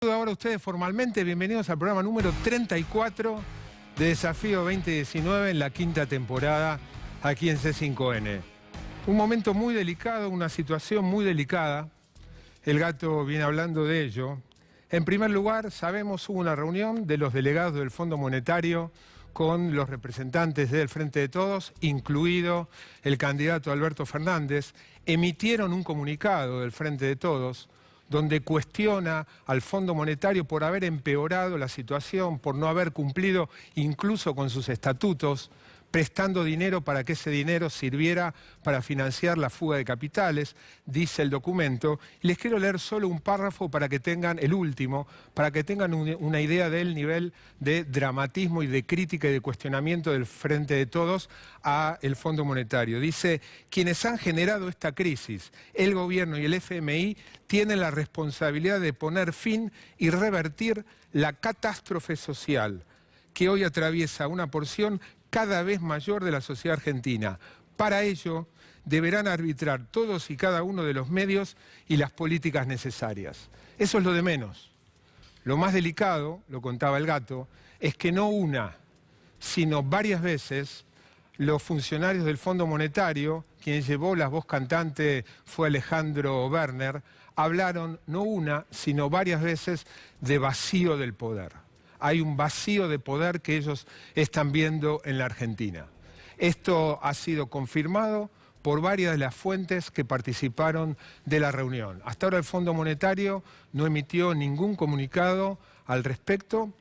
Ahora ustedes formalmente, bienvenidos al programa número 34 de Desafío 2019 en la quinta temporada aquí en C5N. Un momento muy delicado, una situación muy delicada. El gato viene hablando de ello. En primer lugar, sabemos hubo una reunión de los delegados del Fondo Monetario con los representantes del Frente de Todos, incluido el candidato Alberto Fernández. Emitieron un comunicado del Frente de Todos donde cuestiona al Fondo Monetario por haber empeorado la situación, por no haber cumplido incluso con sus estatutos, prestando dinero para que ese dinero sirviera para financiar la fuga de capitales, dice el documento. Les quiero leer solo un párrafo para que tengan, el último, para que tengan una idea del nivel de dramatismo y de crítica y de cuestionamiento del Frente de Todos al Fondo Monetario. Dice: quienes han generado esta crisis, el gobierno y el FMI, tienen la responsabilidad de poner fin y revertir la catástrofe social que hoy atraviesa una porción cada vez mayor de la sociedad argentina. Para ello, deberán arbitrar todos y cada uno de los medios y las políticas necesarias. Eso es lo de menos. Lo más delicado, lo contaba el gato, es que no una, sino varias veces los funcionarios del Fondo Monetario, quien llevó la voz cantante fue Alejandro Werner, hablaron no una, sino varias veces de vacío del poder. Hay un vacío de poder que ellos están viendo en la Argentina. Esto ha sido confirmado por varias de las fuentes que participaron de la reunión. Hasta ahora el Fondo Monetario no emitió ningún comunicado al respecto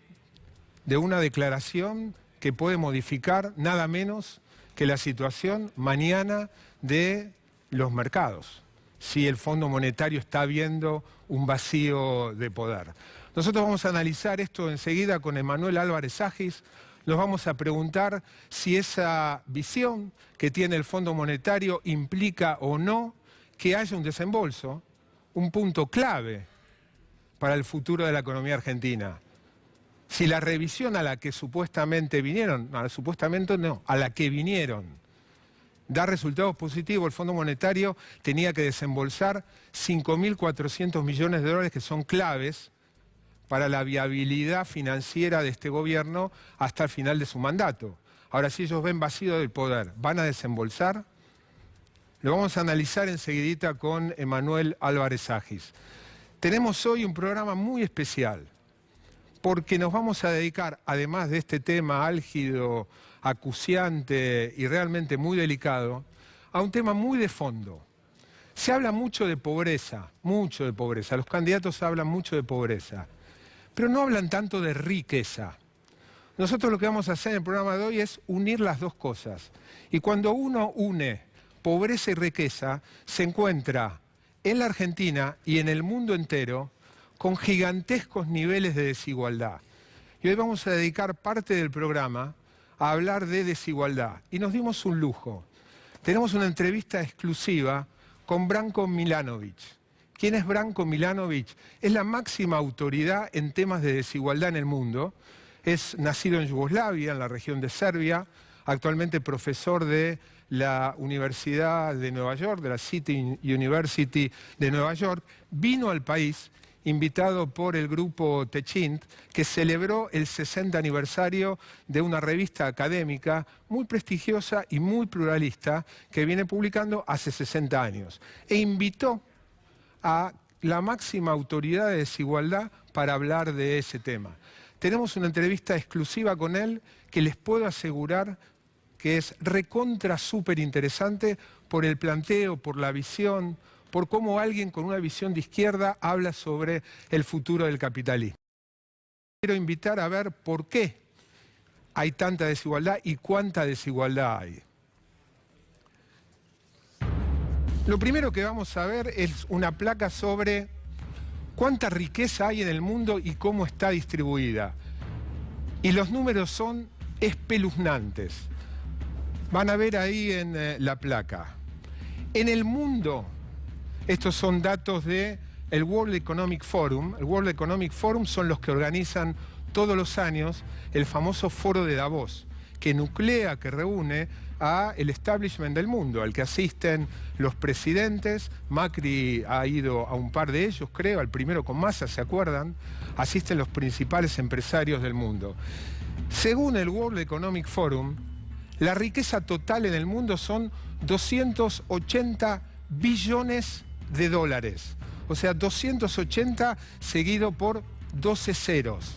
de una declaración que puede modificar nada menos que la situación mañana de los mercados, si el Fondo Monetario está viendo un vacío de poder. Nosotros vamos a analizar esto enseguida con Emanuel Álvarez Agis. Nos vamos a preguntar si esa visión que tiene el Fondo Monetario implica o no que haya un desembolso, un punto clave para el futuro de la economía argentina. Si la revisión a la que supuestamente vinieron, supuestamente no, a la que vinieron, da resultados positivos, el Fondo Monetario tenía que desembolsar 5.400 millones de dólares que son claves para la viabilidad financiera de este gobierno hasta el final de su mandato. Ahora, si ellos ven vacío del poder, ¿van a desembolsar? Lo vamos a analizar enseguidita con Emanuel Álvarez Agis. Tenemos hoy un programa muy especial, porque nos vamos a dedicar, además de este tema álgido, acuciante y realmente muy delicado, a un tema muy de fondo. Se habla mucho de pobreza, los candidatos hablan mucho de pobreza, pero no hablan tanto de riqueza. Nosotros lo que vamos a hacer en el programa de hoy es unir las dos cosas. Y cuando uno une pobreza y riqueza, se encuentra en la Argentina y en el mundo entero con gigantescos niveles de desigualdad. Y hoy vamos a dedicar parte del programa a hablar de desigualdad. Y nos dimos un lujo. Tenemos una entrevista exclusiva con Branko Milanovic. ¿Quién es Branko Milanovic? Es la máxima autoridad en temas de desigualdad en el mundo. Es nacido en Yugoslavia, en la región de Serbia, actualmente profesor de la Universidad de Nueva York, de la City University de Nueva York. Vino al país invitado por el grupo Techint, que celebró el 60 aniversario de una revista académica muy prestigiosa y muy pluralista que viene publicando hace 60 años. E invitó a la máxima autoridad de desigualdad para hablar de ese tema. Tenemos una entrevista exclusiva con él que les puedo asegurar que es recontra súper interesante por el planteo, por la visión, por cómo alguien con una visión de izquierda habla sobre el futuro del capitalismo. Quiero invitar a ver por qué hay tanta desigualdad y cuánta desigualdad hay. Lo primero que vamos a ver es una placa sobre cuánta riqueza hay en el mundo y cómo está distribuida. Y los números son espeluznantes. Van a ver ahí en la placa. En el mundo, estos son datos del World Economic Forum. El World Economic Forum son los que organizan todos los años el famoso Foro de Davos, que nuclea, que reúne a el establishment del mundo, al que asisten los presidentes. Macri ha ido a un par de ellos, creo, al primero con Massa, ¿se acuerdan? Asisten los principales empresarios del mundo. Según el World Economic Forum, la riqueza total en el mundo son 280 billones de dólares. O sea, 280 seguido por 12 ceros.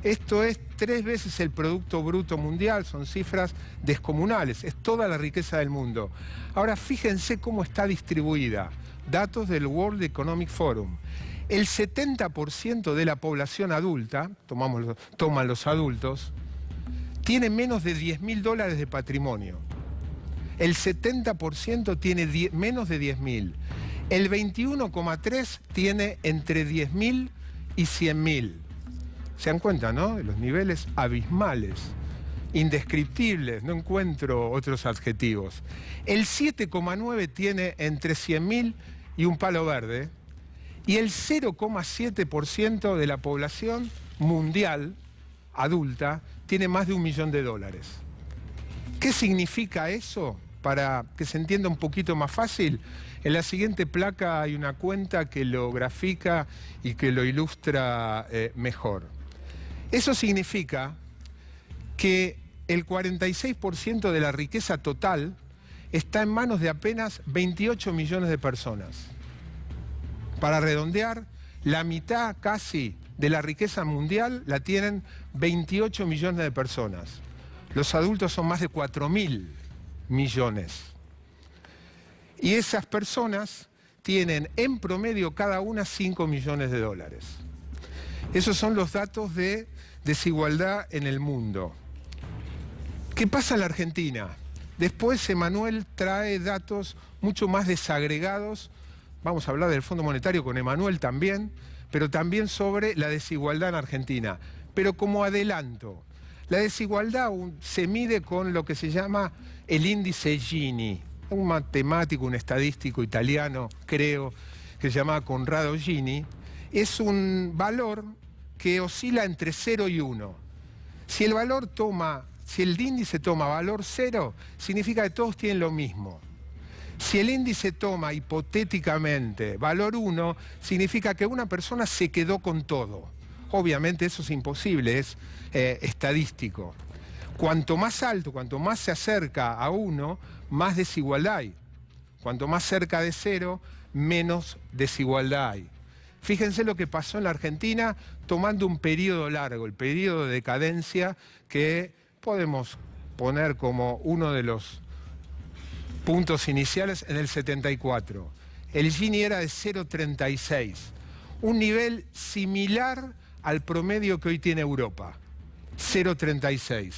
Esto es 3 veces el Producto Bruto Mundial, son cifras descomunales, es toda la riqueza del mundo. Ahora fíjense cómo está distribuida, datos del World Economic Forum. El 70% de la población adulta, toman los adultos, tiene menos de $10.000 de patrimonio. El 70% tiene menos de 10.000. El 21,3% tiene entre 10.000 y 100.000. Se dan cuenta, ¿no? Los niveles abismales, indescriptibles, no encuentro otros adjetivos. El 7,9% tiene entre 100.000 y un palo verde. Y el 0,7% de la población mundial adulta tiene más de $1 millón. ¿Qué significa eso? Para que se entienda un poquito más fácil, en la siguiente placa hay una cuenta que lo grafica y que lo ilustra mejor. Eso significa que el 46% de la riqueza total está en manos de apenas 28 millones de personas. Para redondear, la mitad casi de la riqueza mundial la tienen 28 millones de personas. Los adultos son más de 4.000 millones. Y esas personas tienen en promedio cada una $5 millones. Esos son los datos de desigualdad en el mundo. ¿Qué pasa en la Argentina? Después Emanuel trae datos mucho más desagregados. Vamos a hablar del Fondo Monetario con Emanuel también, pero también sobre la desigualdad en Argentina. Pero como adelanto, la desigualdad se mide con lo que se llama el índice Gini. Un matemático, un estadístico italiano, creo, que se llama Conrado Gini. Es un valor que oscila entre 0 y 1. Si el índice toma valor 0, significa que todos tienen lo mismo. Si el índice toma hipotéticamente valor 1, significa que una persona se quedó con todo. Obviamente eso es imposible, es estadístico. Cuanto más alto, cuanto más se acerca a 1, más desigualdad hay. Cuanto más cerca de 0, menos desigualdad hay. Fíjense lo que pasó en la Argentina tomando un periodo largo, el periodo de decadencia que podemos poner como uno de los puntos iniciales en el 74. El Gini era de 0,36, un nivel similar al promedio que hoy tiene Europa, 0,36.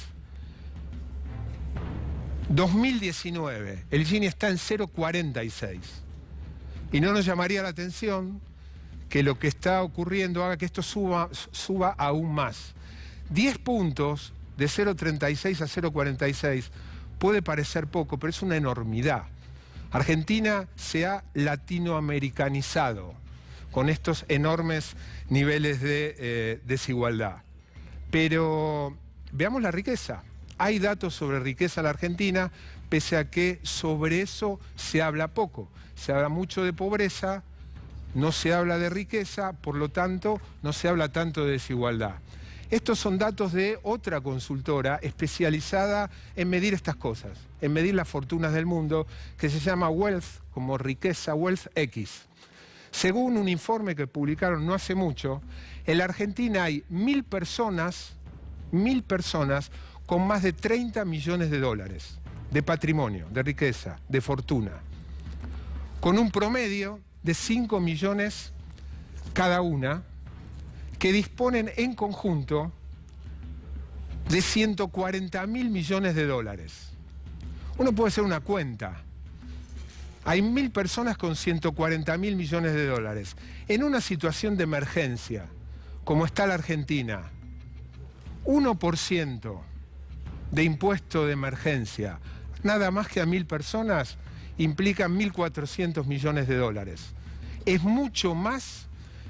2019, el Gini está en 0,46. Y no nos llamaría la atención que lo que está ocurriendo haga que esto suba aún más. 10 puntos de 0,36 a 0,46 puede parecer poco, pero es una enormidad. Argentina se ha latinoamericanizado con estos enormes niveles de desigualdad. Pero veamos la riqueza. Hay datos sobre riqueza en la Argentina, pese a que sobre eso se habla poco. Se habla mucho de pobreza, no se habla de riqueza, por lo tanto, no se habla tanto de desigualdad. Estos son datos de otra consultora especializada en medir estas cosas, en medir las fortunas del mundo, que se llama Wealth, como riqueza, WealthX. Según un informe que publicaron no hace mucho, en la Argentina hay 1.000 personas con más de 30 millones de dólares de patrimonio, de riqueza, de fortuna, con un promedio de 5 millones cada una, que disponen en conjunto de 140.000 millones de dólares. Uno puede hacer una cuenta. Hay 1.000 personas con 140.000 millones de dólares. En una situación de emergencia, como está la Argentina, 1% de impuesto de emergencia, nada más que a 1.000 personas, implica 1.400 millones de dólares. Es mucho más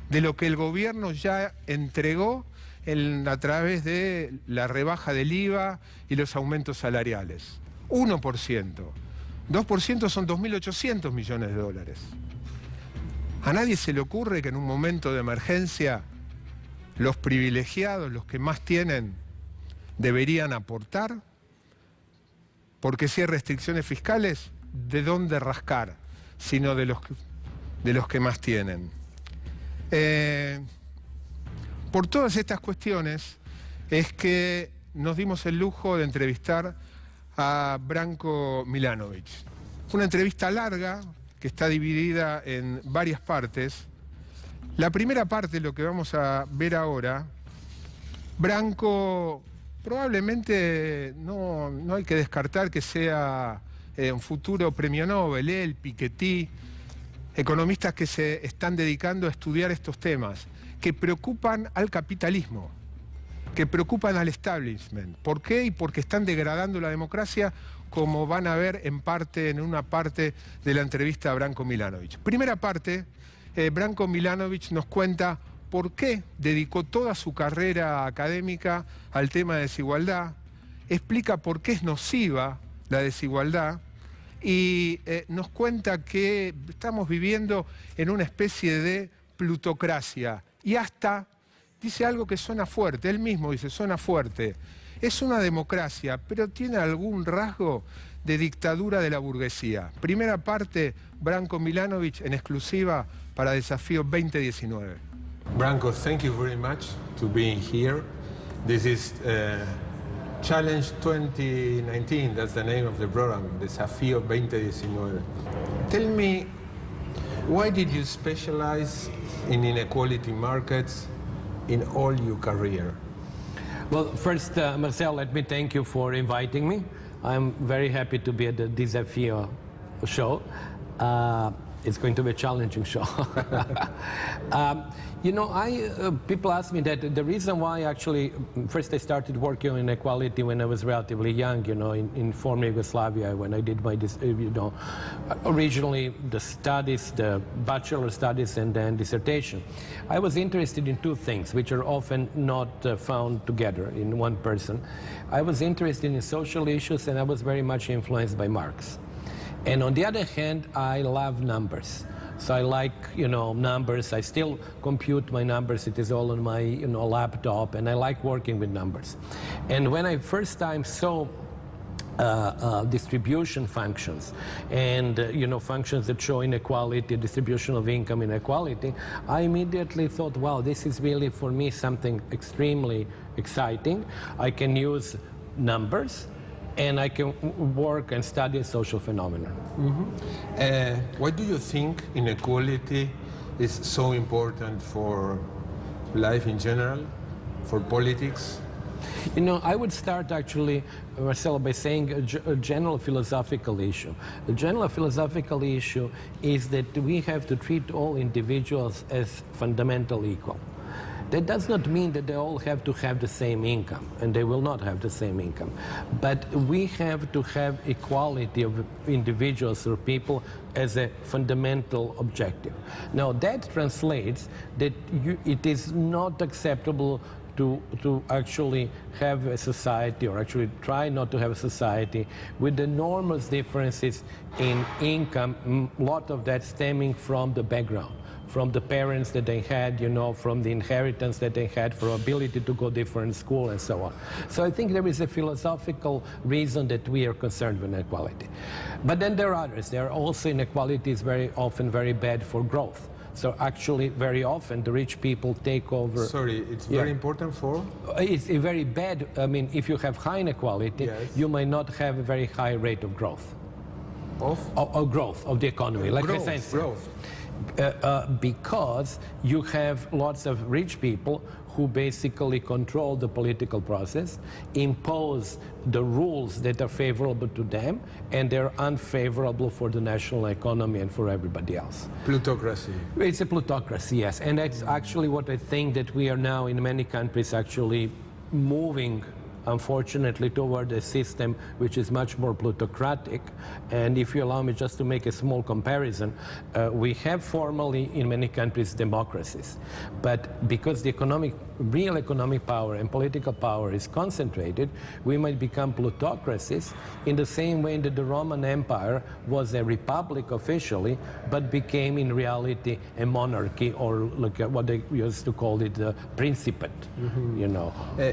de lo que el gobierno ya entregó a través de la rebaja del IVA y los aumentos salariales. 1%. 2% son 2.800 millones de dólares. A nadie se le ocurre que en un momento de emergencia los privilegiados, los que más tienen, deberían aportar, porque si hay restricciones fiscales, ¿de dónde rascar? Sino de los que más tienen. Por todas estas cuestiones es que nos dimos el lujo de entrevistar a Branko Milanovic. Fue una entrevista larga que está dividida en varias partes. La primera parte, lo que vamos a ver ahora, Branko probablemente no hay que descartar que sea un futuro premio Nobel, él, Piketty, economistas que se están dedicando a estudiar estos temas, que preocupan al capitalismo, que preocupan al establishment. ¿Por qué? Y porque están degradando la democracia, como van a ver en una parte de la entrevista a Branko Milanovic. Primera parte, Branko Milanovic nos cuenta por qué dedicó toda su carrera académica al tema de desigualdad, explica por qué es nociva la desigualdad y nos cuenta que estamos viviendo en una especie de plutocracia y hasta dice algo que suena fuerte, él mismo dice, suena fuerte. Es una democracia, pero tiene algún rasgo de dictadura de la burguesía. Primera parte, Branko Milanovic en exclusiva para Desafío 2019. Branko, thank you very much to being here. This is Challenge 2019, that's the name of the program, Desafío 2019. Tell me, why did you specialize in inequality markets in all your career? Well, first, Marcel, let me thank you for inviting me. I'm very happy to be at the Desafío show. It's going to be a challenging show. You know, people ask me that the reason why actually, first I started working on inequality when I was relatively young, you know, in former Yugoslavia, when I did my, originally the studies, the bachelor studies and then dissertation. I was interested in two things, which are often not found together in one person. I was interested in social issues and I was very much influenced by Marx. And on the other hand, I love numbers. So I like, you know, numbers. I still compute my numbers. It is all on my, you know, laptop, and I like working with numbers. And when I first time saw distribution functions and, you know, functions that show inequality, distribution of income inequality, I immediately thought, wow, this is really for me something extremely exciting. I can use numbers and I can work and study social phenomena. Why do you think inequality is so important for life in general, for politics? You know, I would start actually, Marcelo, by saying a general philosophical issue. The general philosophical issue is that we have to treat all individuals as fundamentally equal. That does not mean that they all have to have the same income, and they will not have the same income. But we have to have equality of individuals or people as a fundamental objective. Now that translates that it is not acceptable to actually have a society, or actually try not to have a society with enormous differences in income, a lot of that stemming from the background, from the parents that they had, you know, from the inheritance that they had for ability to go different school and so on. So I think there is a philosophical reason that we are concerned with inequality. But then there are others. There are also inequalities very often very bad for growth. So actually, very often, the rich people take over. Sorry, it's very important for? It's a very bad, I mean, if you have high inequality, yes, you might not have a very high rate of growth. Of growth of the economy, like growth. Because you have lots of rich people who basically control the political process, impose the rules that are favorable to them, and they're unfavorable for the national economy and for everybody else. Plutocracy. It's a plutocracy, yes. And that's actually what I think that we are now in many countries actually moving unfortunately, toward a system which is much more plutocratic. And if you allow me just to make a small comparison, we have formally in many countries democracies, but because the real economic power and political power is concentrated, we might become plutocracies in the same way that the Roman Empire was a republic officially, but became in reality a monarchy, or look at what they used to call it, the principate, you know.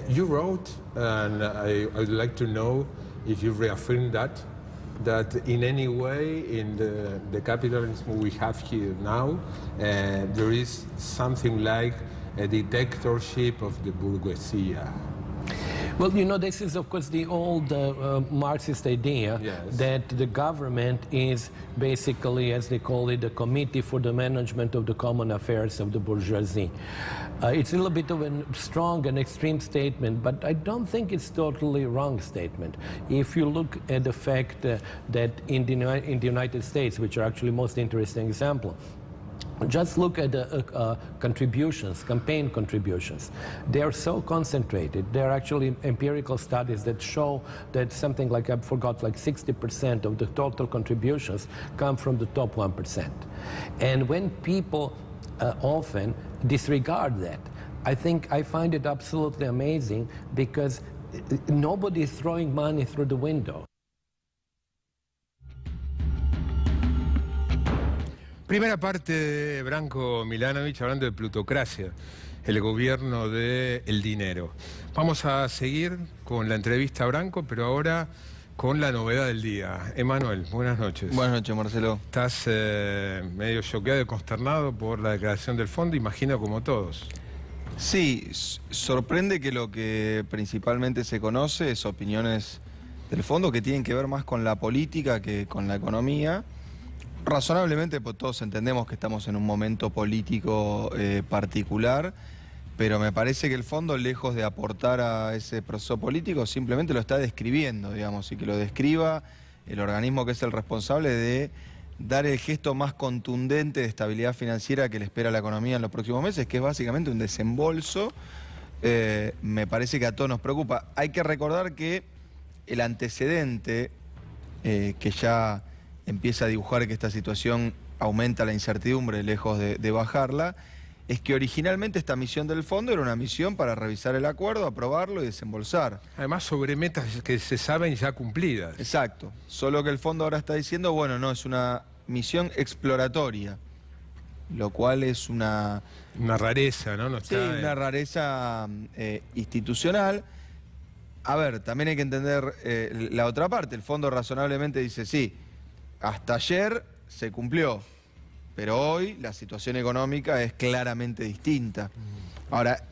You wrote, and I would like to know if you reaffirm that in any way in the capitalism we have here now, there is something like a dictatorship of the bourgeoisie. Well, you know, this is, of course, the old Marxist idea that the government is basically, as they call it, the Committee for the Management of the Common Affairs of the Bourgeoisie. It's a little bit of a strong and extreme statement, but I don't think it's totally wrong statement. If you look at the fact that in the United States, which are actually most interesting example, just look at the contributions, campaign contributions. They are so concentrated. There are actually empirical studies that show that something like, I forgot, like 60% of the total contributions come from the top 1%. And when people often disregard that, I find it absolutely amazing, because nobody is throwing money through the window. Primera parte de Branko Milanovic hablando de plutocracia, el gobierno del dinero. Vamos a seguir con la entrevista a Branko, pero ahora con la novedad del día. Emanuel, buenas noches. Buenas noches, Marcelo. Estás medio choqueado y consternado por la declaración del fondo, imagino como todos. Sí, sorprende que lo que principalmente se conoce es opiniones del fondo que tienen que ver más con la política que con la economía. Razonablemente, pues todos entendemos que estamos en un momento político particular, pero me parece que el fondo, lejos de aportar a ese proceso político, simplemente lo está describiendo, digamos, y que lo describa el organismo que es el responsable de dar el gesto más contundente de estabilidad financiera que le espera a la economía en los próximos meses, que es básicamente un desembolso, me parece que a todos nos preocupa. Hay que recordar que el antecedente que ya empieza a dibujar que esta situación aumenta la incertidumbre lejos de bajarla, es que originalmente esta misión del fondo era una misión para revisar el acuerdo, aprobarlo y desembolsar. Además sobre metas que se saben ya cumplidas. Exacto, solo que el fondo ahora está diciendo, bueno, no, es una misión exploratoria, lo cual es una... Una rareza, ¿no? Sí, una rareza institucional. A ver, también hay que entender la otra parte. El fondo razonablemente dice, sí, hasta ayer se cumplió, pero hoy la situación económica es claramente distinta. Ahora,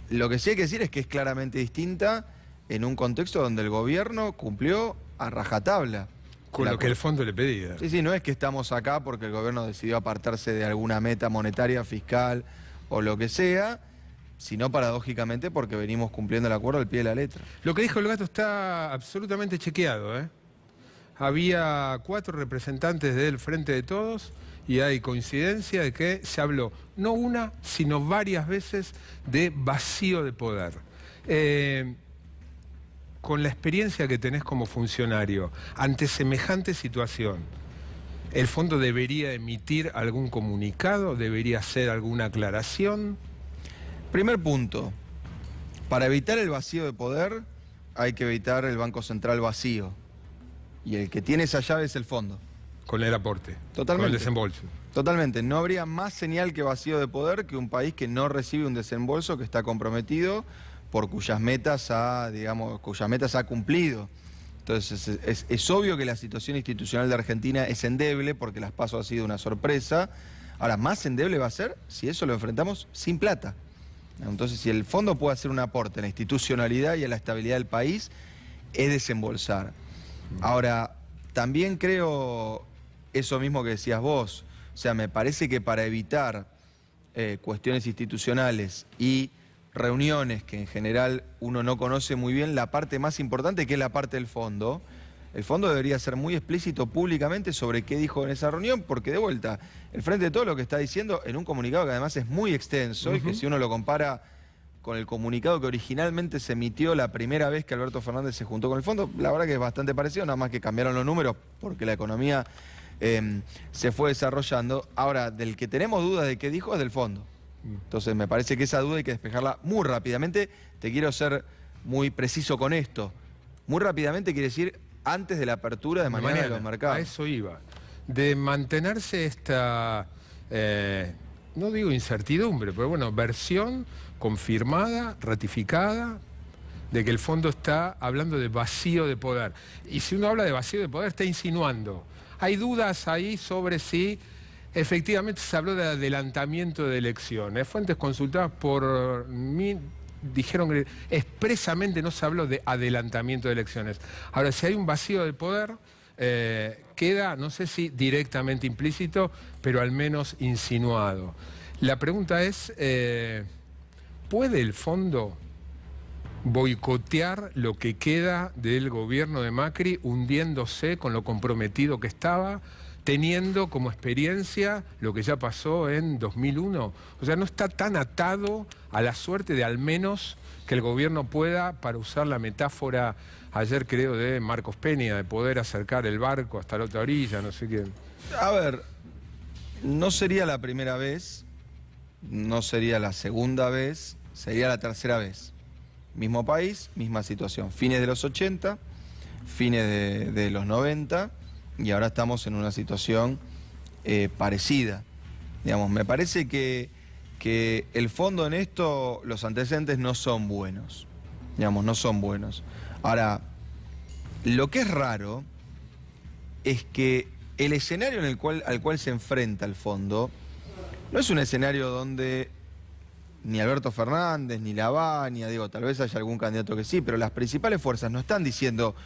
lo que sí hay que decir es que es claramente distinta en un contexto donde el gobierno cumplió a rajatabla. Con lo que el fondo le pedía. Sí, no es que estamos acá porque el gobierno decidió apartarse de alguna meta monetaria, fiscal o lo que sea, sino paradójicamente porque venimos cumpliendo el acuerdo al pie de la letra. Lo que dijo el gato está absolutamente chequeado, ¿eh? Había 4 representantes del Frente de Todos y hay coincidencia de que se habló no una, sino varias veces de vacío de poder. Con la experiencia que tenés como funcionario, ante semejante situación, ¿el fondo debería emitir algún comunicado? ¿Debería hacer alguna aclaración? Primer punto, para evitar el vacío de poder hay que evitar el Banco Central vacío. Y el que tiene esa llave es el fondo. Con el aporte. Totalmente. Con el desembolso. Totalmente. No habría más señal que vacío de poder que un país que no recibe un desembolso que está comprometido por cuyas metas ha cumplido. Entonces es obvio que la situación institucional de Argentina es endeble porque las PASO ha sido una sorpresa. Ahora, más endeble va a ser si eso lo enfrentamos sin plata. Entonces, si el fondo puede hacer un aporte a la institucionalidad y a la estabilidad del país, es desembolsar. Ahora, también creo eso mismo que decías vos. O sea, me parece que para evitar cuestiones institucionales y reuniones que en general uno no conoce muy bien, la parte más importante, que es la parte del fondo, el fondo debería ser muy explícito públicamente sobre qué dijo en esa reunión, porque de vuelta, el Frente de Todo lo que está diciendo en un comunicado que además es muy extenso y que si uno lo compara con el comunicado que originalmente se emitió la primera vez que Alberto Fernández se juntó con el fondo. La verdad que es bastante parecido, nada más que cambiaron los números porque la economía se fue desarrollando. Ahora, del que tenemos dudas de qué dijo es del fondo. Entonces me parece que esa duda hay que despejarla muy rápidamente. Te quiero ser muy preciso con esto. Muy rápidamente quiere decir antes de la apertura de mañana de los mercados. A eso iba. De mantenerse esta, no digo incertidumbre, pero bueno, versión confirmada, ratificada, de que el fondo está hablando de vacío de poder. Y si uno habla de vacío de poder, está insinuando. Hay dudas ahí sobre si efectivamente se habló de adelantamiento de elecciones. Fuentes consultadas por mí dijeron que expresamente no se habló de adelantamiento de elecciones. Ahora, si hay un vacío de poder, queda, no sé si directamente implícito, pero al menos insinuado. La pregunta es, ¿puede el fondo boicotear lo que queda del gobierno de Macri, hundiéndose con lo comprometido que estaba, teniendo como experiencia lo que ya pasó en 2001? O sea, no está tan atado a la suerte de al menos que el gobierno pueda, para usar la metáfora ayer creo de Marcos Peña, de poder acercar el barco hasta la otra orilla, no sé quién. A ver, no sería la primera vez, no sería la segunda vez, sería la tercera vez. Mismo país, misma situación. Fines de los 80, fines de los 90, y ahora estamos en una situación parecida. Digamos, me parece que el fondo en esto, los antecedentes no son buenos. Digamos, no son buenos. Ahora, lo que es raro es que el escenario al cual se enfrenta el fondo no es un escenario donde ni Alberto Fernández, ni Lavagna, digo, tal vez haya algún candidato que sí, pero las principales fuerzas no están diciendo,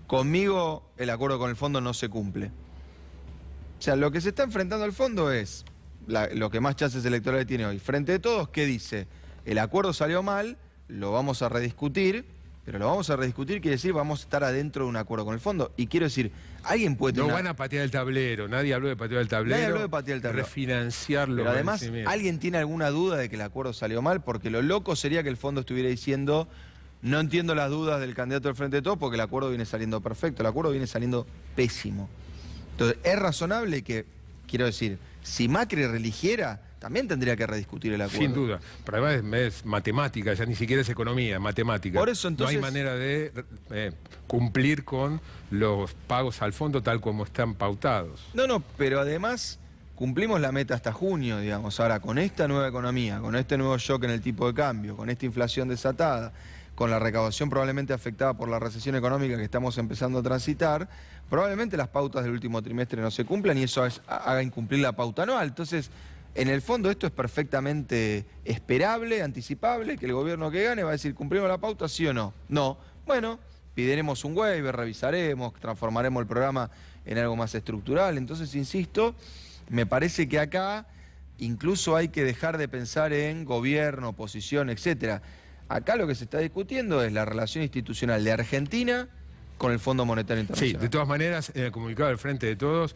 conmigo el acuerdo con el fondo no se cumple. O sea, lo que se está enfrentando al fondo es lo que más chances electorales tiene hoy. Frente de Todos, ¿qué dice? El acuerdo salió mal, lo vamos a rediscutir, pero lo vamos a rediscutir quiere decir vamos a estar adentro de un acuerdo con el fondo. Y quiero decir, alguien puede tener... No van a patear el tablero, nadie habló de patear el tablero. Nadie habló de patear el tablero. Refinanciarlo. Pero además, ¿alguien tiene alguna duda de que el acuerdo salió mal? Porque lo loco sería que el fondo estuviera diciendo, no entiendo las dudas del candidato del Frente de Todos porque el acuerdo viene saliendo perfecto, el acuerdo viene saliendo pésimo. Entonces, es razonable que, quiero decir, si Macri religiera, también tendría que rediscutir el acuerdo. Sin duda. Pero además es matemática, ya ni siquiera es economía, es matemática. Por eso, entonces, no hay manera de cumplir con los pagos al fondo tal como están pautados. No, pero además cumplimos la meta hasta junio, digamos. Ahora, con esta nueva economía, con este nuevo shock en el tipo de cambio, con esta inflación desatada, con la recaudación probablemente afectada por la recesión económica que estamos empezando a transitar, probablemente las pautas del último trimestre no se cumplan y eso haga incumplir la pauta anual. Entonces, en el fondo esto es perfectamente esperable, anticipable, que el gobierno que gane va a decir, ¿cumplimos la pauta, sí o no? No. Bueno, pediremos un waiver, revisaremos, transformaremos el programa en algo más estructural. Entonces, insisto, me parece que acá incluso hay que dejar de pensar en gobierno, oposición, etcétera. Acá lo que se está discutiendo es la relación institucional de Argentina con el Fondo Monetario Internacional. Sí, de todas maneras, en el comunicado del Frente de Todos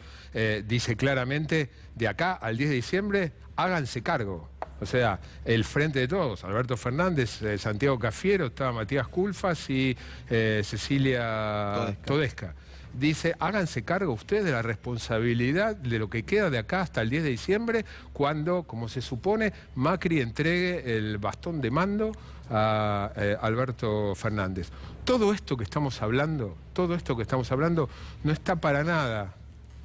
dice claramente, de acá al 10 de diciembre, háganse cargo. O sea, el Frente de Todos, Alberto Fernández, Santiago Cafiero, estaba Matías Culfas y Cecilia Todesca. Dice, háganse cargo ustedes de la responsabilidad de lo que queda de acá hasta el 10 de diciembre, cuando, como se supone, Macri entregue el bastón de mando a Alberto Fernández. Todo esto que estamos hablando no está para nada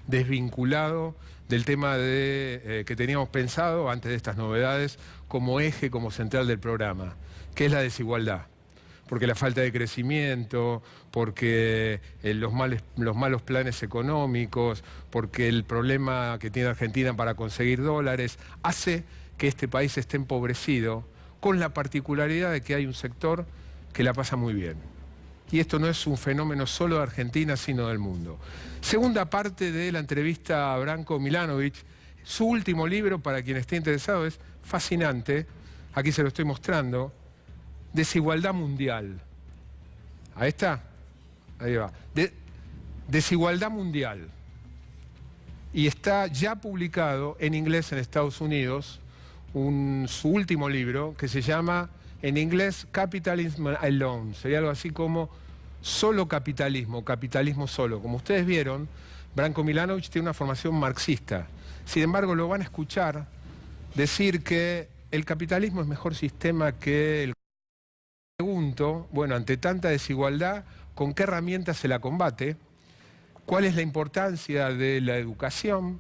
desvinculado del tema que teníamos pensado antes de estas novedades como eje, como central del programa, que es la desigualdad. Porque la falta de crecimiento, porque los malos planes económicos, porque el problema que tiene Argentina para conseguir dólares, hace que este país esté empobrecido, con la particularidad de que hay un sector que la pasa muy bien. Y esto no es un fenómeno solo de Argentina, sino del mundo. Segunda parte de la entrevista a Branko Milanovic. Su último libro, para quien esté interesado, es fascinante. Aquí se lo estoy mostrando. Desigualdad mundial. Ahí está. Ahí va. Desigualdad mundial. Y está ya publicado en inglés en Estados Unidos su último libro que se llama en inglés capitalism alone, sería algo así como solo capitalismo, capitalismo solo. Como ustedes vieron, Branko Milanovic tiene una formación marxista. Sin embargo, lo van a escuchar decir que el capitalismo es mejor sistema que el... Pregunto, bueno, ante tanta desigualdad, ¿con qué herramientas se la combate? ¿Cuál es la importancia de la educación?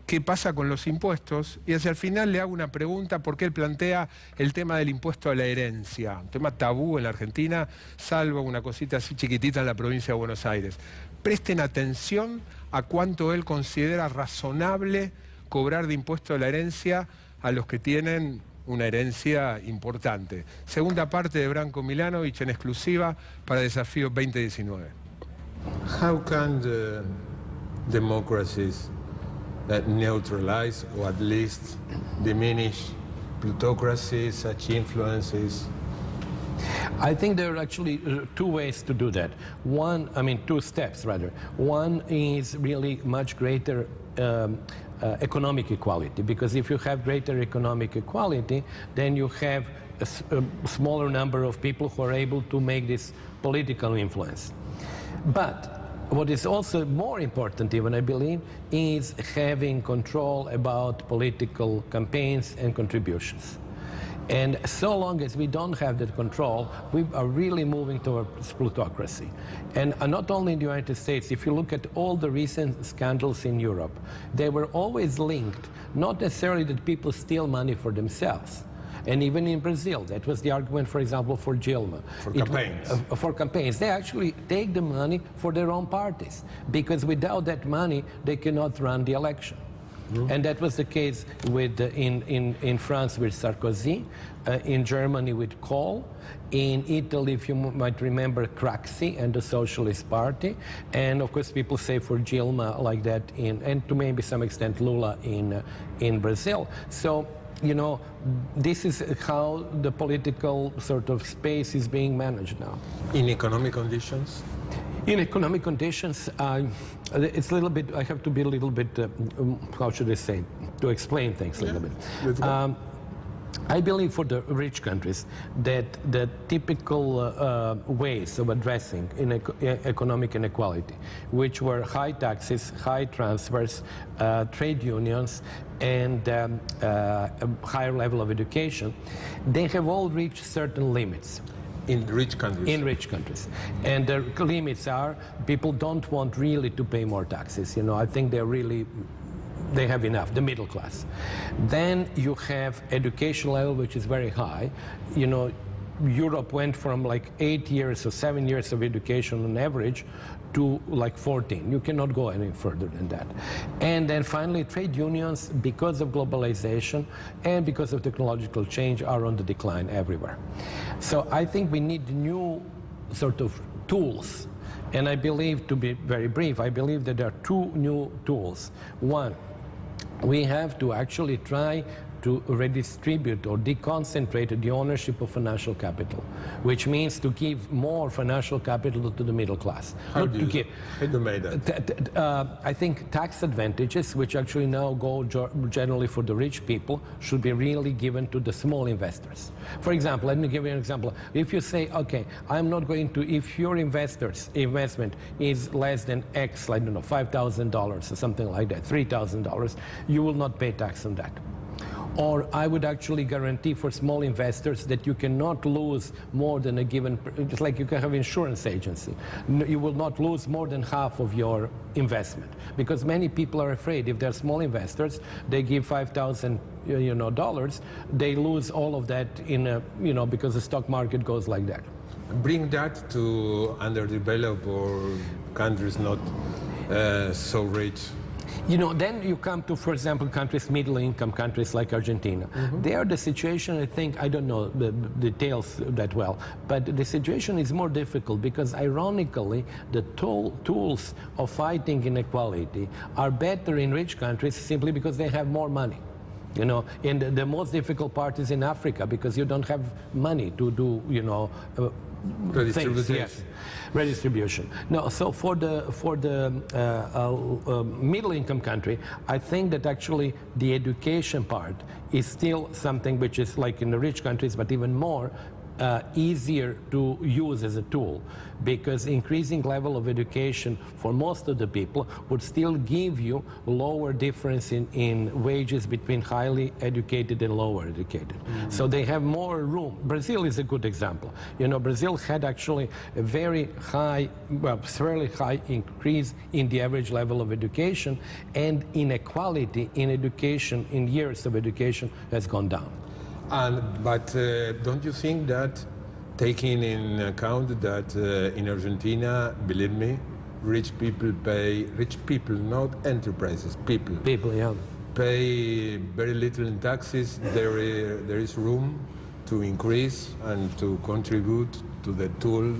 ¿Qué pasa con los impuestos? Y hacia el final le hago una pregunta, porque él plantea el tema del impuesto a la herencia, un tema tabú en la Argentina, salvo una cosita así chiquitita en la provincia de Buenos Aires. Presten atención a cuánto él considera razonable cobrar de impuesto a la herencia a los que tienen una herencia importante. Segunda parte de Branko Milanovic en exclusiva para Desafío 2019. How can the democracies neutralize or at least diminish plutocracy, such influences? I think there are actually two ways to do that. One, I mean, two steps rather. One is really much greater economic equality, because if you have greater economic equality, then you have a smaller number of people who are able to make this political influence. But what is also more important even, I believe, is having control about political campaigns and contributions. And so long as we don't have that control, we are really moving towards plutocracy. And not only in the United States, if you look at all the recent scandals in Europe, they were always linked, not necessarily that people steal money for themselves. And even in Brazil, that was the argument, for example, for Dilma. For campaigns. For campaigns. They actually take the money for their own parties, because without that money, they cannot run the election. And that was the case with, in France with Sarkozy, in Germany with Kohl, in Italy, if you might remember, Craxi and the Socialist Party, and of course people say for Dilma like that, and to maybe some extent Lula in Brazil. So, you know, this is how the political sort of space is being managed now. In economic conditions? In economic conditions, it's a little bit, I have to be a little bit, how should I say, to explain things a little bit. I believe for the rich countries that the typical ways of addressing economic inequality, which were high taxes, high transfers, trade unions, and a higher level of education, they have all reached certain limits. In rich countries? In rich countries. And the limits are, people don't want really to pay more taxes. You know, I think they have enough, the middle class. Then you have education level, which is very high. You know, Europe went from like 8 years or 7 years of education on average to like 14. You cannot go any further than that. And then finally, trade unions, because of globalization and because of technological change, are on the decline everywhere. So I think we need new sort of tools. And I believe, to be very brief, I believe that there are two new tools. One, we have to actually try to redistribute or deconcentrate the ownership of financial capital, which means to give more financial capital to the middle class. How do you make that? I think tax advantages, which actually now go generally for the rich people, should be really given to the small investors. For example, let me give you an example. If you say, okay, I'm not going to, if your investment is less than X, I don't know, $5,000 or something like that, $3,000, you will not pay tax on that. Or I would actually guarantee for small investors that you cannot lose more than a given, it's like you can have insurance agency. You will not lose more than half of your investment, because many people are afraid if they're small investors, they give $5,000 dollars, they lose all of that in a, because the stock market goes like that. Bring that to underdeveloped or countries not so rich. You know, then you come to, for example, countries, middle-income countries like Argentina. There, the situation, I think, I don't know the details that well, but the situation is more difficult because, ironically, the tools of fighting inequality are better in rich countries simply because they have more money. You know, and the most difficult part is in Africa because you don't have money to do, you know, things. Yes, redistribution. No, so for the middle-income country, I think that actually the education part is still something which is like in the rich countries, but even more easier to use as a tool, because increasing level of education for most of the people would still give you lower difference in wages between highly educated and lower educated. Mm-hmm. So they have more room. Brazil is a good example. You know, Brazil had actually a very high, well, fairly high increase in the average level of education, and inequality in education, in years of education, has gone down. But don't you think that, taking in account that in Argentina, believe me, rich people, not enterprises, people, yeah, pay very little in taxes. There is room to increase and to contribute to the tool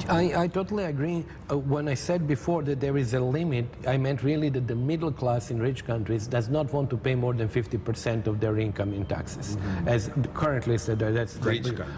I totally agree. When I said before that there is a limit, I meant really that the middle class in rich countries does not want to pay more than 50% of their income in taxes, as currently said. That's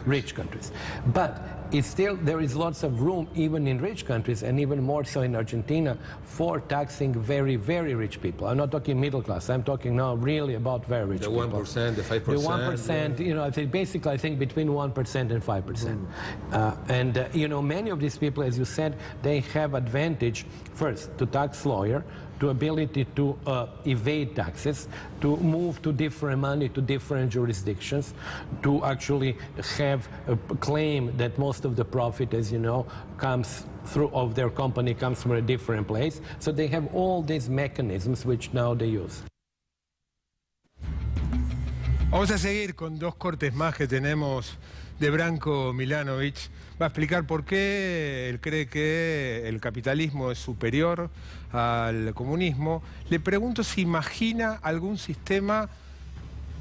rich countries. But it's still, there is lots of room, even in rich countries, and even more so in Argentina, for taxing very, very rich people. I'm not talking middle class. I'm talking now really about very rich people. The 1%, the 5%. The 1%, you know, I think basically, I think between 1% and 5%. You know, many of these people, as you said, they have advantage, first, to tax lawyer, to ability to evade taxes, to move to different money to different jurisdictions, to actually have a claim that most of the profit, as you know, comes through of their company comes from a different place. So they have all these mechanisms which now they use. Vamos a seguir con dos cortes más que tenemos de Branko Milanovic. Va a explicar por qué él cree que el capitalismo es superior al comunismo. Le pregunto si imagina algún sistema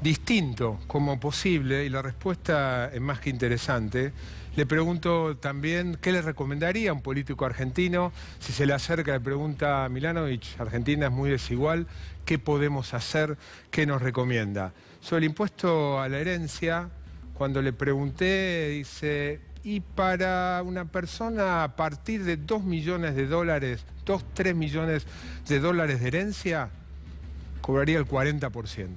distinto como posible, y la respuesta es más que interesante. Le pregunto también qué le recomendaría a un político argentino. Si se le acerca, le pregunta a Milanovic: Argentina es muy desigual, ¿qué podemos hacer? ¿Qué nos recomienda? Sobre el impuesto a la herencia, cuando le pregunté, dice: y para una persona a partir de 2 millones de dólares, 3 millones de dólares de herencia, cobraría el 40%.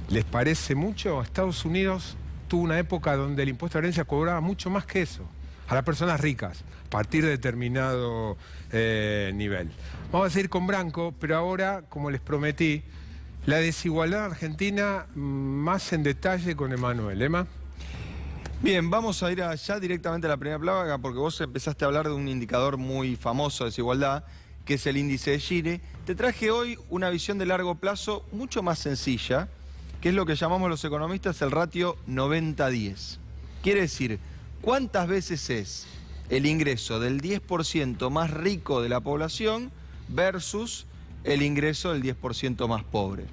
¿Les parece mucho? Estados Unidos tuvo una época donde el impuesto a la herencia cobraba mucho más que eso, a las personas ricas, a partir de determinado nivel. Vamos a seguir con Branko, pero ahora, como les prometí, la desigualdad argentina más en detalle con Emanuel. ¿Emma? Bien, vamos a ir ya directamente a la primera plaga, porque vos empezaste a hablar de un indicador muy famoso de desigualdad, que es el índice de Gini. Te traje hoy una visión de largo plazo mucho más sencilla, que es lo que llamamos los economistas el ratio 90-10. Quiere decir, ¿cuántas veces es el ingreso del 10% más rico de la población versus el ingreso del 10% más pobre?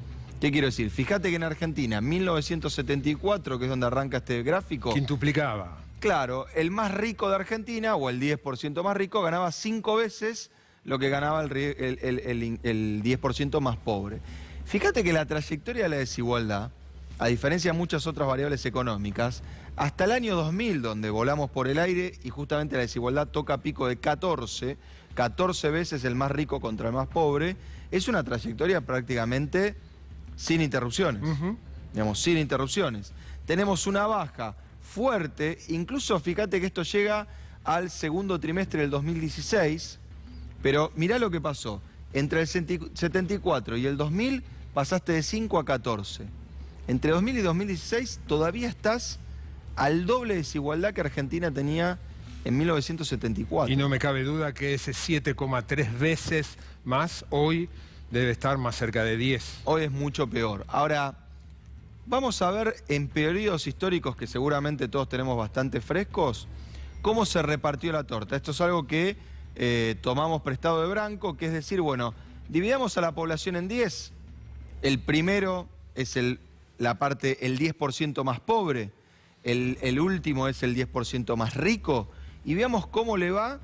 ¿Qué quiero decir? Fíjate que en Argentina, en 1974, que es donde arranca este gráfico... Quintuplicaba. Claro, el más rico de Argentina, o el 10% más rico, ganaba 5 veces lo que ganaba el 10% más pobre. Fíjate que la trayectoria de la desigualdad, a diferencia de muchas otras variables económicas, hasta el año 2000, donde volamos por el aire y justamente la desigualdad toca pico de 14 veces el más rico contra el más pobre, es una trayectoria prácticamente sin interrupciones. Digamos, sin interrupciones. Tenemos una baja fuerte, incluso fíjate que esto llega al segundo trimestre del 2016, pero mirá lo que pasó. Entre el 74 y el 2000 pasaste de 5 a 14. Entre 2000 y 2016 todavía estás al doble de desigualdad que Argentina tenía en 1974. Y no me cabe duda que ese 7,3 veces más hoy debe estar más cerca de 10. Hoy es mucho peor. Ahora, vamos a ver en periodos históricos que seguramente todos tenemos bastante frescos, cómo se repartió la torta. Esto es algo que tomamos prestado de Branko, que es decir, bueno, dividamos a la población en 10. El primero es la parte, el 10% más pobre. El último es el 10% más rico. Y veamos cómo le va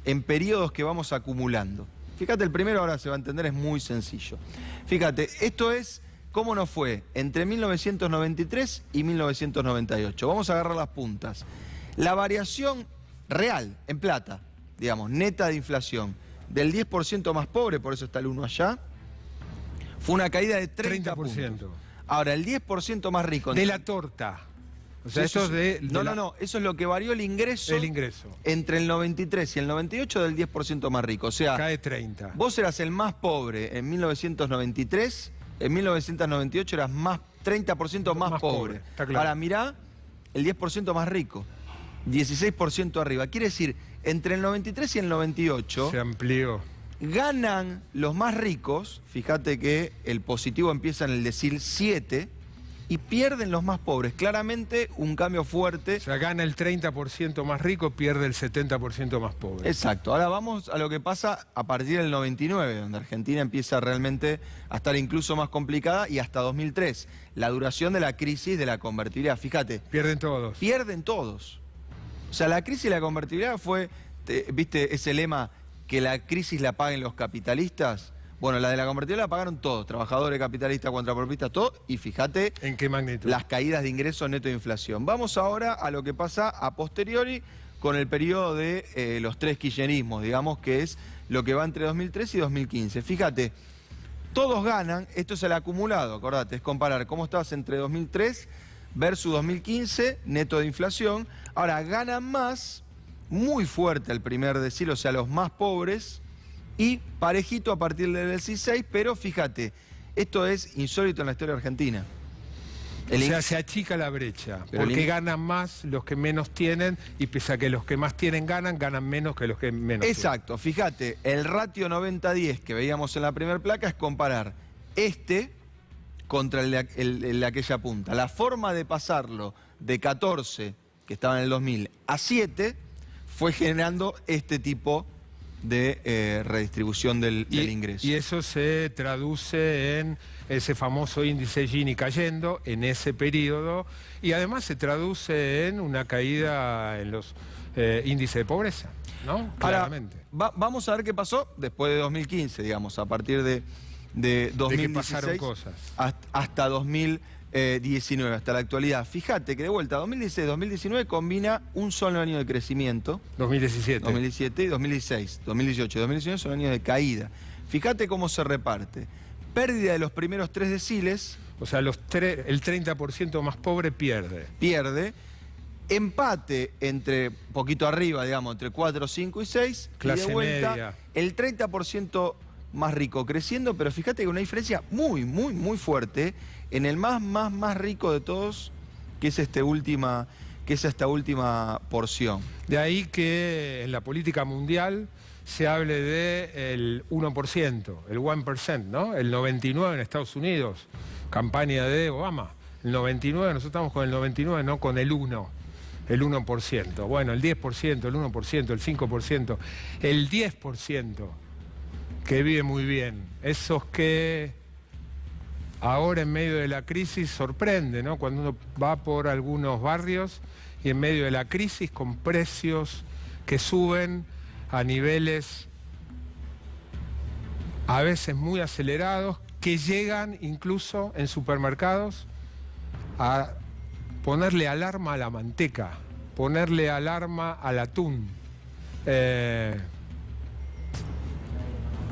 en periodos que vamos acumulando. Fíjate, el primero ahora se va a entender, es muy sencillo. Fíjate, esto es cómo nos fue entre 1993 y 1998. Vamos a agarrar las puntas. La variación real, en plata, digamos, neta de inflación, del 10% más pobre, por eso está el 1 allá, fue una caída de 30%. Puntos. Ahora, el 10% más rico... De la torta. O sea, eso eso es de... No, eso es lo que varió el ingreso... El ingreso. Entre el 93 y el 98 del 10% más rico. O sea... Cae 30. Vos eras el más pobre en 1993, en 1998 eras más 30% más pobre. Está claro. Ahora, mirá el 10% más rico. 16% arriba. Quiere decir, entre el 93 y el 98... Se amplió. Ganan los más ricos, fíjate que el positivo empieza en el decil 7, y pierden los más pobres. Claramente un cambio fuerte. O sea, gana el 30% más rico, pierde el 70% más pobre. Exacto. Ahora vamos a lo que pasa a partir del 99, donde Argentina empieza realmente a estar incluso más complicada, y hasta 2003, la duración de la crisis de la convertibilidad. Fíjate. Pierden todos. Pierden todos. O sea, la crisis de la convertibilidad fue, ¿viste ese lema? Que la crisis la paguen los capitalistas. Bueno, la de la convertibilidad la pagaron todos, trabajadores, capitalistas, contrapropistas, todo, y fíjate ¿en qué magnitud? Las caídas de ingresos neto de inflación. Vamos ahora a lo que pasa a posteriori con el periodo de los tres kirchnerismos, digamos, que es lo que va entre 2003 y 2015. Fíjate, todos ganan, esto es el acumulado, acordate, es comparar cómo estabas entre 2003 versus 2015, neto de inflación. Ahora, ganan más, muy fuerte el primer decil, o sea, los más pobres, y parejito a partir del 16, pero fíjate, esto es insólito en la historia argentina. O sea, se achica la brecha, porque ganan más los que menos tienen, y pese a que los que más tienen ganan menos que los que menos Exacto, tienen. Fíjate, el ratio 90-10 que veíamos en la primera placa es comparar este contra el de aquella punta. La forma de pasarlo de 14, que estaba en el 2000, a 7... fue generando este tipo de redistribución del ingreso. Y eso se traduce en ese famoso índice Gini cayendo en ese periodo, y además se traduce en una caída en los índices de pobreza, ¿no? Claramente. Ahora, vamos a ver qué pasó después de 2015, digamos, a partir de 2016 de que pasaron cosas. Hasta 2019, hasta la actualidad. Fíjate que de vuelta, 2016-2019 combina un solo año de crecimiento. 2017 y 2016. 2018 y 2019 son años de caída. Fíjate cómo se reparte. Pérdida de los primeros 3 deciles. O sea, el 30% más pobre pierde. Pierde. Empate entre, poquito arriba, digamos, entre 4, 5 y 6. Clase y de vuelta, media. El 30% más rico creciendo, pero fíjate que una diferencia muy, muy, muy fuerte en el más rico de todos, que es esta última porción. De ahí que en la política mundial se hable del 1%, el 1%, ¿no? El 99% en Estados Unidos, campaña de Obama. El 99%, nosotros estamos con el 99%, no con el 1%. El 1%. Bueno, el 10%, el 1%, el 5%, el 10%, que vive muy bien. Esos que ahora en medio de la crisis sorprende, ¿no? Cuando uno va por algunos barrios y en medio de la crisis con precios que suben a niveles a veces muy acelerados, que llegan incluso en supermercados a ponerle alarma a la manteca, ponerle alarma al atún.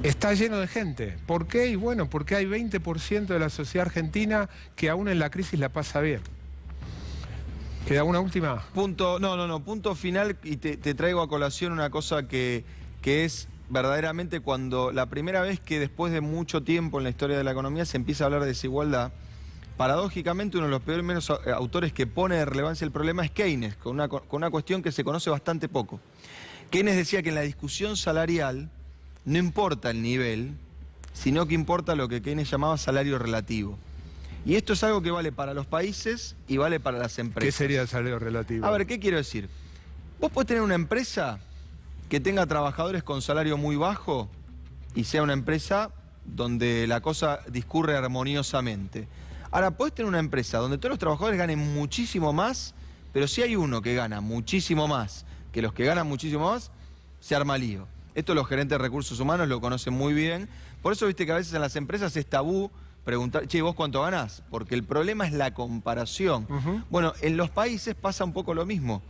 Está lleno de gente. ¿Por qué? Y bueno, porque hay 20% de la sociedad argentina que aún en la crisis la pasa bien. ¿Queda una última? Punto final, y te traigo a colación una cosa que es verdaderamente cuando la primera vez que después de mucho tiempo en la historia de la economía se empieza a hablar de desigualdad. Paradójicamente, uno de los peores autores que pone de relevancia el problema es Keynes, con una cuestión que se conoce bastante poco. Keynes decía que en la discusión salarial no importa el nivel, sino que importa lo que Keynes llamaba salario relativo. Y esto es algo que vale para los países y vale para las empresas. ¿Qué sería el salario relativo? A ver, ¿qué quiero decir? Vos podés tener una empresa que tenga trabajadores con salario muy bajo y sea una empresa donde la cosa discurre armoniosamente. Ahora, podés tener una empresa donde todos los trabajadores ganen muchísimo más, pero si hay uno que gana muchísimo más que los que ganan muchísimo más, se arma lío. Esto los gerentes de recursos humanos lo conocen muy bien. Por eso viste que a veces en las empresas es tabú preguntar, che, ¿vos cuánto ganás? Porque el problema es la comparación. Bueno, en los países pasa un poco lo mismo.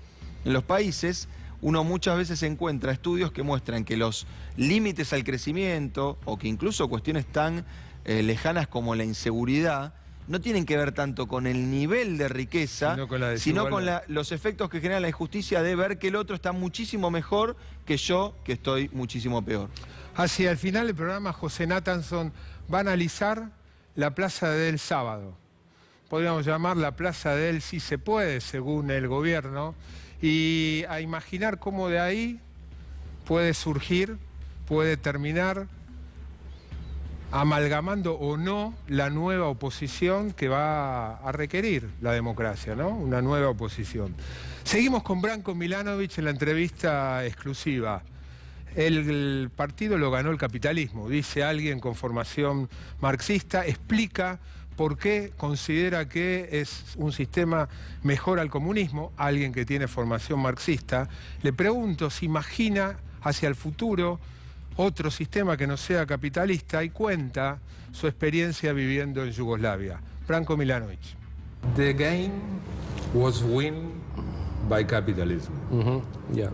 En los países uno muchas veces encuentra estudios que muestran que los límites al crecimiento o que incluso cuestiones tan lejanas como la inseguridad no tienen que ver tanto con el nivel de riqueza, sino con los efectos que genera la injusticia de ver que el otro está muchísimo mejor que yo, que estoy muchísimo peor. Hacia el final del programa, José Nathanson va a analizar la Plaza del Sábado. Podríamos llamar la Plaza del Sí se puede, según el gobierno, y a imaginar cómo de ahí puede surgir, puede terminar amalgamando o no la nueva oposición que va a requerir la democracia, ¿no? Una nueva oposición. Seguimos con Branko Milanovic en la entrevista exclusiva. El partido lo ganó el capitalismo, dice alguien con formación marxista, explica por qué considera que es un sistema mejor al comunismo, alguien que tiene formación marxista. Le pregunto si imagina hacia el futuro otro sistema que no sea capitalista y cuenta su experiencia viviendo en Yugoslavia. Branko Milanovic. The game was won by capitalism. Yeah.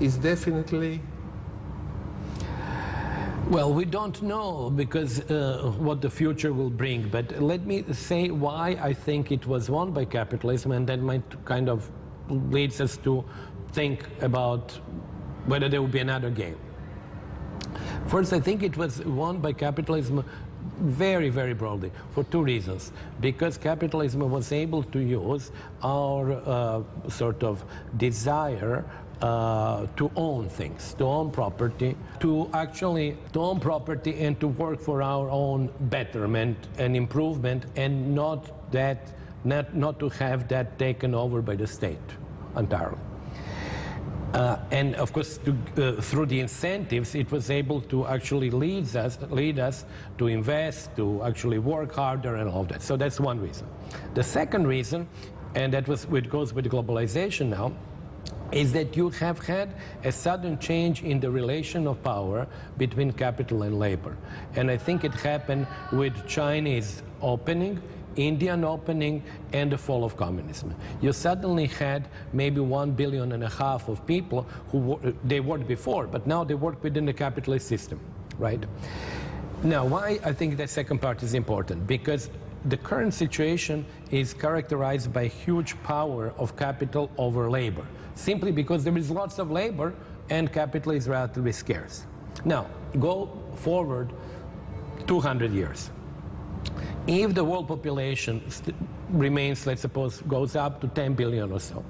It's definitely... Well, we don't know because what the future will bring, but let me say why I think it was won by capitalism, and that might kind of leads us to think about whether there will be another game. First, I think it was won by capitalism very, very broadly for two reasons. Because capitalism was able to use our sort of desire to own things, to own property, to own property and to work for our own betterment and improvement, and not to have that taken over by the state entirely. And of course, through the incentives, it was able to actually lead us to invest, to actually work harder and all that. So that's one reason. The second reason, and that was what goes with globalization now, is that you have had a sudden change in the relation of power between capital and labor. And I think it happened with Chinese opening, Indian opening, and the fall of communism. You suddenly had maybe 1.5 billion of people who they worked before, but now they work within the capitalist system, right? Now, why I think the second part is important? Because the current situation is characterized by huge power of capital over labor, simply because there is lots of labor and capital is relatively scarce. Now, go forward 200 years. If the world population remains, let's suppose, goes up to 10 billion or so,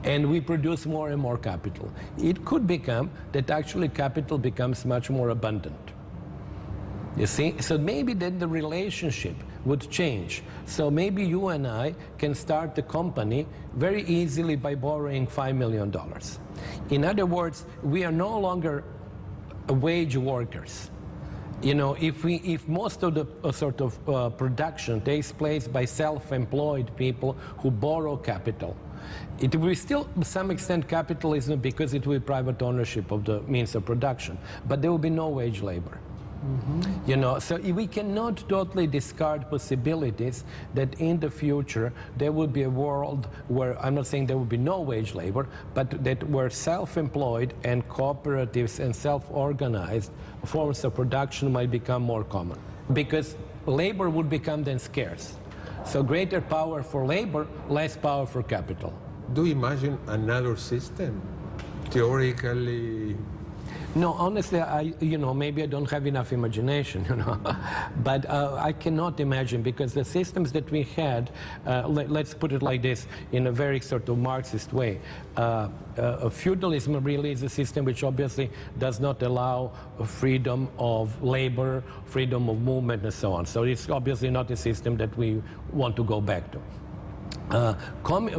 and we produce more and more capital, it could become that actually capital becomes much more abundant. You see? So maybe then the relationship would change. So maybe you and I can start the company very easily by borrowing $5 million. In other words, we are no longer wage workers. You know, if most of the sort of production takes place by self-employed people who borrow capital, it will still, to some extent, capitalism because it will be private ownership of the means of production, but there will be no wage labor. You know, so we cannot totally discard possibilities that in the future there will be a world where, I'm not saying there will be no wage labor, but that where self-employed and cooperatives and self-organized forms of production might become more common. Because labor would become then scarce. So greater power for labor, less power for capital. Do you imagine another system? Theoretically... No, honestly, maybe I don't have enough imagination, but I cannot imagine, because the systems that we had, let's put it like this, in a very sort of Marxist way, feudalism really is a system which obviously does not allow freedom of labor, freedom of movement, and so on. So it's obviously not a system that we want to go back to.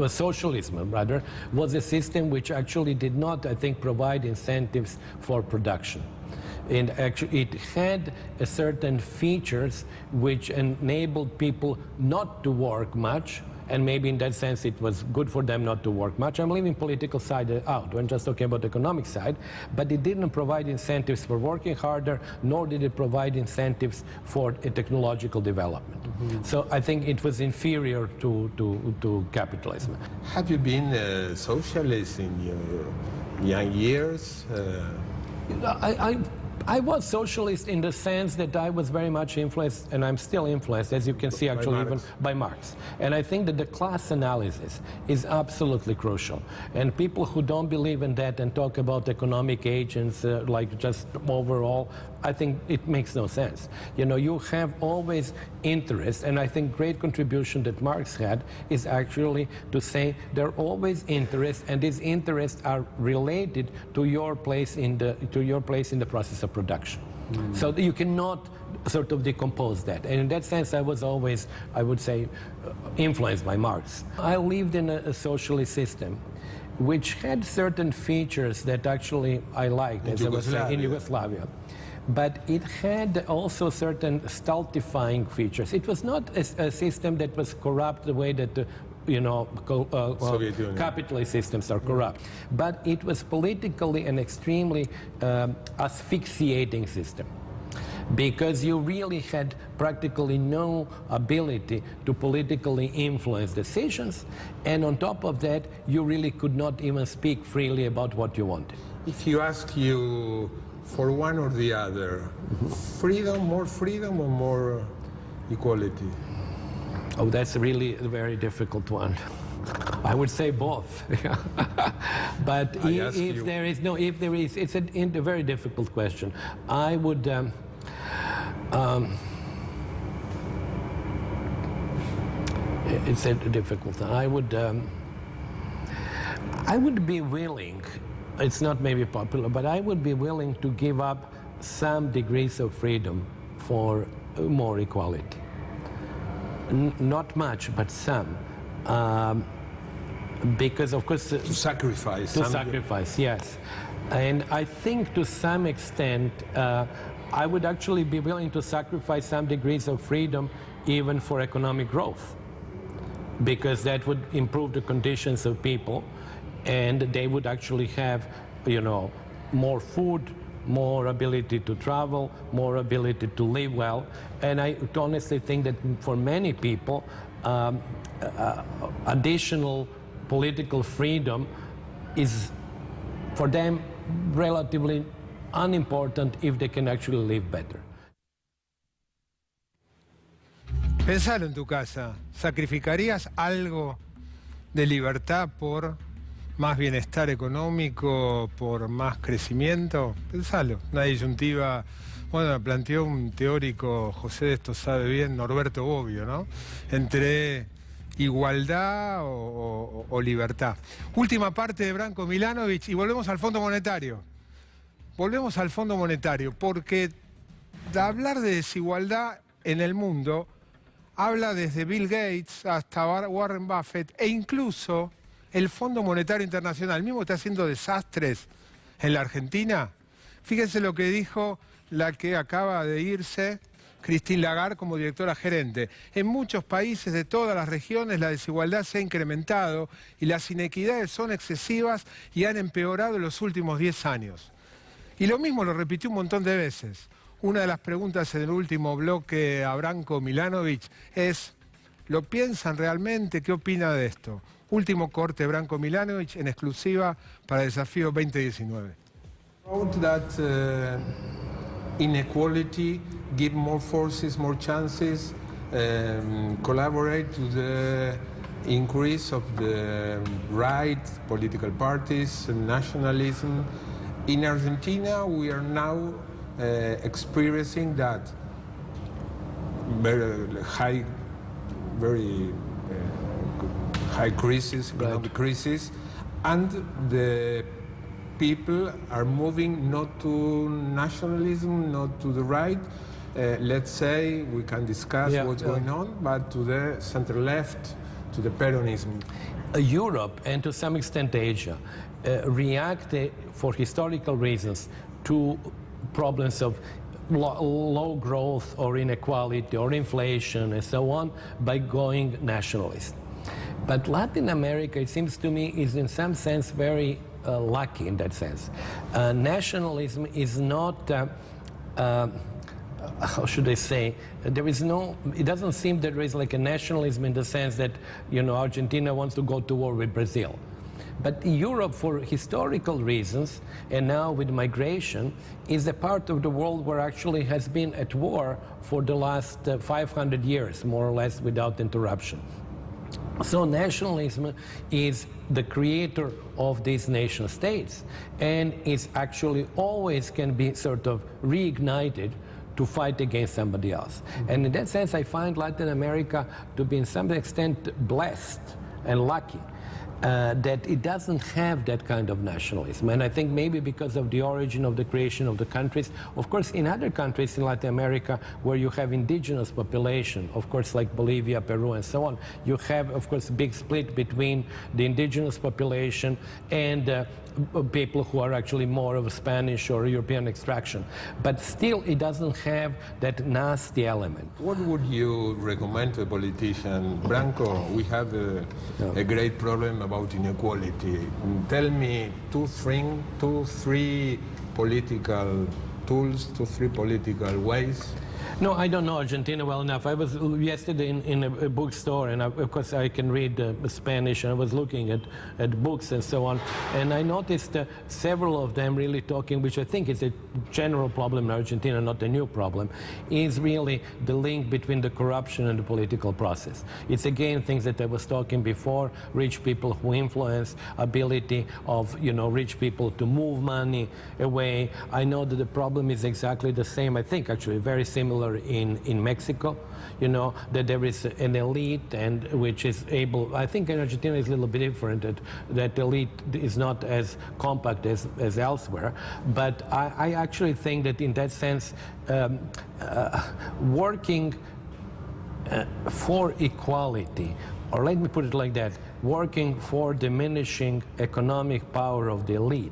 Socialism, rather, was a system which actually did not, I think, provide incentives for production. And actually, it had certain features which enabled people not to work much and maybe in that sense it was good for them not to work much. I'm leaving political side out. I'm just talking about the economic side. But it didn't provide incentives for working harder, nor did it provide incentives for a technological development. So I think it was inferior to capitalism. Have you been a socialist in your young years? I was socialist in the sense that I was very much influenced, and I'm still influenced, as you can see, actually, even by Marx. And I think that the class analysis is absolutely crucial. And people who don't believe in that and talk about economic agents, like just overall, I think it makes no sense. You know, you have always interest, and I think great contribution that Marx had is actually to say there are always interests, and these interests are related to your place in the process of production. So you cannot sort of decompose that. And in that sense, I was always, I would say, influenced by Marx. I lived in a socialist system which had certain features that actually I liked, as I was saying, in Yugoslavia. But it had also certain stultifying features. It was not a system that was corrupt the way that capitalist systems are corrupt. But it was politically an extremely asphyxiating system, because you really had practically no ability to politically influence decisions, and on top of that, you really could not even speak freely about what you wanted. If you ask you for one or the other, freedom or more equality? Oh, that's really a very difficult one. I would say both. But if there is, it's a very difficult question. I would, it's a difficult one. I would be willing, it's not maybe popular, but I would be willing to give up some degrees of freedom for more equality. Not much, but some. Because, of course... To sacrifice. To sacrifice, yes. And I think to some extent, I would actually be willing to sacrifice some degrees of freedom even for economic growth, because that would improve the conditions of people, and they would actually have, more food, more ability to travel, more ability to live well. And I honestly think that for many people, additional political freedom is, for them, relatively unimportant if they can actually live better. Pensalo en tu casa. ¿Sacrificarías algo de libertad por más bienestar económico, por más crecimiento? Pensalo. Una disyuntiva, bueno, planteó un teórico, José de esto sabe bien, Norberto Bobbio, ¿no? Entre igualdad o libertad. Última parte de Branko Milanovic y volvemos al Fondo Monetario. Volvemos al Fondo Monetario porque hablar de desigualdad en el mundo habla desde Bill Gates hasta Warren Buffett e incluso el Fondo Monetario Internacional mismo está haciendo desastres en la Argentina. Fíjense lo que dijo la que acaba de irse, Christine Lagarde, como directora gerente. En muchos países de todas las regiones la desigualdad se ha incrementado y las inequidades son excesivas y han empeorado en los últimos 10 años. Y lo mismo lo repitió un montón de veces. Una de las preguntas en el último bloque a Branko Milanovic es, ¿lo piensan realmente? ¿Qué opina de esto? Último corte, Branko Milanovic, en exclusiva para Desafío 2019. That inequality give more forces, more chances, collaborate to the increase of the right political parties, nationalism. In Argentina, we are now experiencing that very high crisis, economic crisis, and the people are moving not to nationalism, not to the right. Let's say we can discuss what's going on, but to the center left, to the Peronism. Europe, and to some extent Asia, reacted for historical reasons to problems of low growth or inequality or inflation and so on by going nationalist. But Latin America, it seems to me, is in some sense very lucky in that sense. Nationalism is not, how should I say, there is no, it doesn't seem that there is like a nationalism in the sense that, you know, Argentina wants to go to war with Brazil. But Europe, for historical reasons, and now with migration, is a part of the world where actually has been at war for the last 500 years, more or less, without interruption. So nationalism is the creator of these nation states, and is actually always can be sort of reignited to fight against somebody else. And in that sense, I find Latin America to be in some extent blessed and lucky. That it doesn't have that kind of nationalism. And I think maybe because of the origin of the creation of the countries. Of course, in other countries in Latin America where you have indigenous population, of course, like Bolivia, Peru, and so on, you have, of course, a big split between the indigenous population and people who are actually more of a Spanish or European extraction. But still, it doesn't have that nasty element. What would you recommend to a politician? Branco, we have a great problem about inequality. Tell me two, three political tools, 2, 3 political ways. No, I don't know Argentina well enough. I was yesterday in a bookstore, and of course I can read Spanish, and I was looking at books and so on, and I noticed several of them really talking, which I think is a general problem in Argentina, not a new problem, is really the link between the corruption and the political process. It's again things that I was talking before, rich people who influence, ability of, you know, rich people to move money away. I know that the problem is exactly the same, I think actually very similar in Mexico, you know, that there is an elite and which is able, I think in Argentina is a little bit different, that elite is not as compact as elsewhere, but I actually think that in that sense, working for equality, or let me put it like that, working for diminishing economic power of the elite,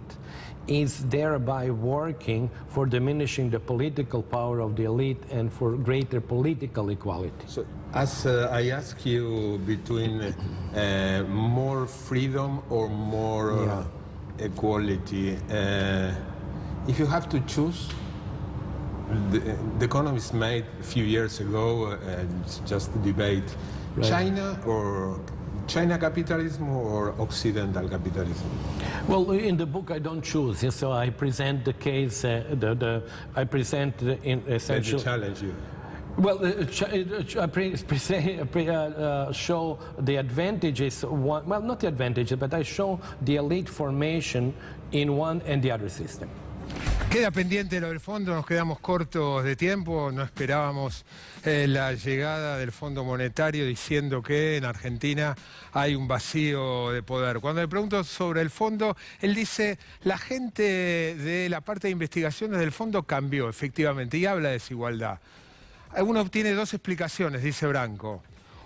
is thereby working for diminishing the political power of the elite and for greater political equality. So, as I ask you, between more freedom or more equality, if you have to choose, the economist made a few years ago, just a debate, right. China capitalism or Occidental capitalism? Well, in the book I don't choose, so I present the case, I present in essential... Let me challenge you. Well, I show the advantages, well, not the advantages, but I show the elite formation in one and the other system. Queda pendiente lo del fondo, nos quedamos cortos de tiempo, no esperábamos la llegada del Fondo Monetario diciendo que en Argentina hay un vacío de poder. Cuando le pregunto sobre el fondo, él dice, la gente de la parte de investigaciones del fondo cambió, efectivamente, y habla de desigualdad. Uno tiene dos explicaciones, dice Branco.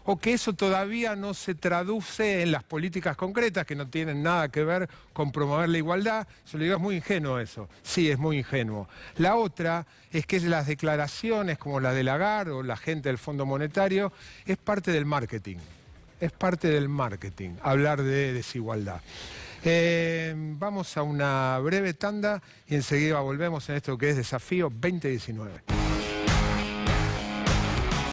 O que eso todavía no se traduce en las políticas concretas, que no tienen nada que ver con promover la igualdad. Yo le digo, es muy ingenuo eso. Sí, es muy ingenuo. La otra es que las declaraciones como la de Lagarde o la gente del Fondo Monetario es parte del marketing. Es parte del marketing, hablar de desigualdad. Vamos a una breve tanda y enseguida volvemos en esto que es Desafío 2019.